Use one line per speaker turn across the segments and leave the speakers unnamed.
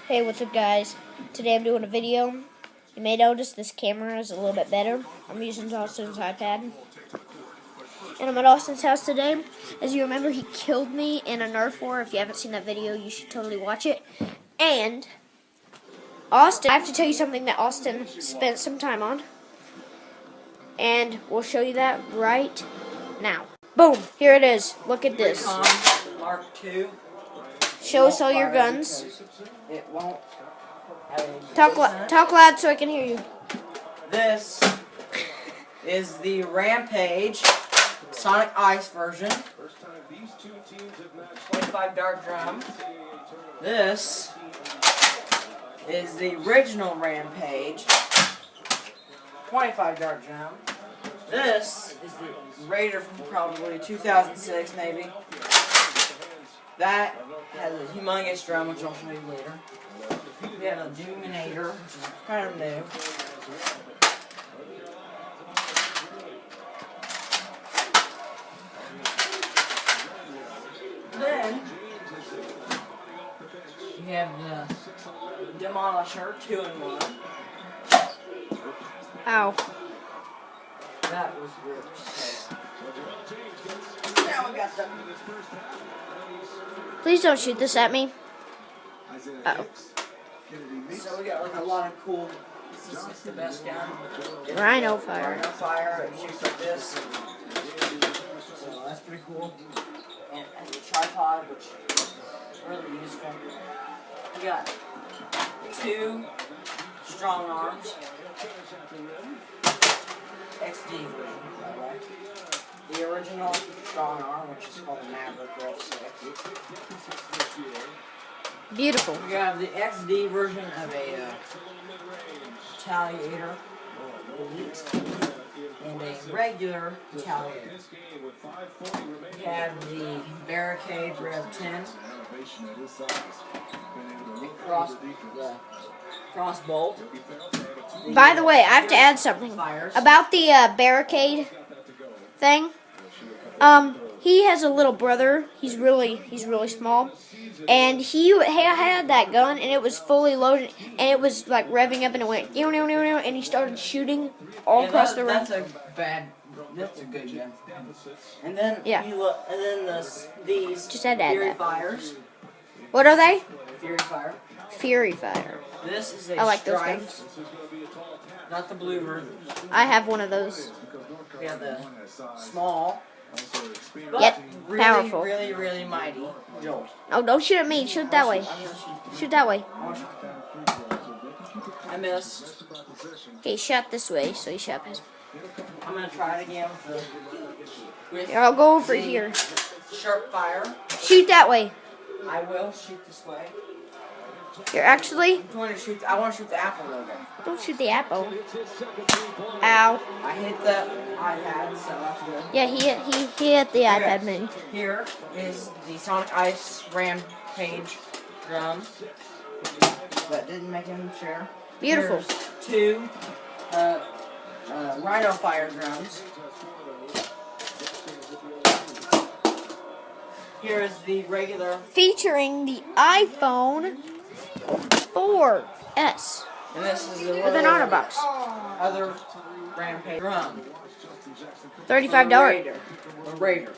Hey, what's up guys? Today I'm doing a video. You may notice this camera is a little bit better. I'm using Austin's iPad. And I'm at Austin's house today. As you remember, he killed me in a nerf war. If you haven't seen that video, you should totally watch it. And Austin, I have to tell you something that Austin spent some time on. And we'll show you that right now. Boom! Here it is. Look at this.
Mark II.
Show us all your guns.
It won't.
Talk loud so I can hear you.
This is the Rampage Sonic Ice version. 25 dart drum. This is the original Rampage 25 dart drum. This is the Raider from probably 2006 maybe. That has a humongous drum, which I'll show you later. We have a Dominator, which is kind of new. Then, we have the Demolisher 2-in-1.
Ow.
That was weird. Now we got the...
Please don't shoot this at me. Uh-oh.
So we got like a lot of cool... This is like the best gun.
Rhino fire.
Rhino fire. It shoots like this. So that's pretty cool. And it has a tripod, which is really useful. We got 2 strong arms. XD version, by the way. The original strong arm, which is called the Maverick Rev 6.
Beautiful.
We have the XD version of a Retaliator Elite and a regular Retaliator. We have the Barricade Rev 10. The cross bolt.
By the way, I have to add something about the barricade thing. He has a little brother. He's really small, and he had that gun, and it was fully loaded, and it was like revving up, and it went and he started shooting all across the room.
That's a good gun. And then these
just had to add
Fury
that.
Fires.
What are they?
Fury Fire.
Fury Fire.
This is a
I like those
Strife,
guns.
not the blue version.
I have one of those.
We have the small, but
Yet
really,
powerful.
really mighty Jolt.
Oh, don't shoot at me. Shoot that way. Shoot that way.
I missed.
Okay, shot this way, so you shot past.
I'm gonna try it again with
Here, I'll go over here.
sharp fire.
Shoot that way.
I will shoot this way.
Here, actually,
I want to shoot the Apple logo.
don't shoot the apple. Ow.
I hit the iPad, so that's good.
Yeah, he hit the iPad mini.
Here is the Sonic Ice Rampage drum. That didn't make him share.
Beautiful.
Here's 2 Rhino Fire drums. Here is the regular.
Featuring the iPhone 4S.
And this is the
With an honor box.
other Rampage drum.
$35.
The Raider.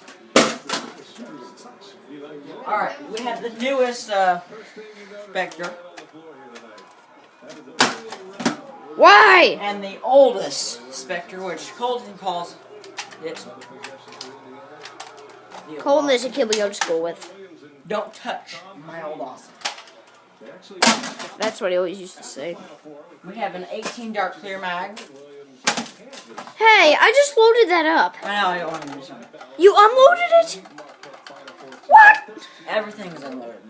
Alright, we have the newest Spectre.
Why?
And the oldest Spectre, which Colton calls it.
Colton is a kid we go to school with.
Don't touch my old Austin.
That's what he always used to say.
We have an 18 dart clear mag.
Hey, I just loaded that up.
I know I don't want to do something.
You unloaded it? What?
Everything is unloaded.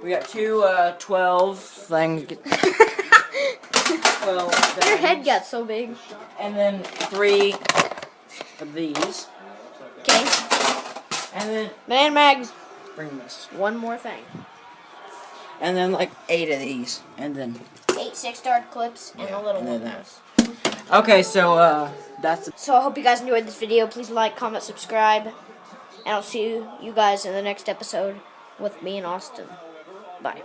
We got 2 12 things. 12 things.
Your head got so big.
And then 3 of these.
Okay.
And then
Man mags.
bring this.
One more thing.
And then like 8 of these. And then
8 6-dart clips and a little one.
Okay, so that's
So I hope you guys enjoyed this video. Please like, comment, subscribe. And I'll see you guys in the next episode with me and Austin. Bye.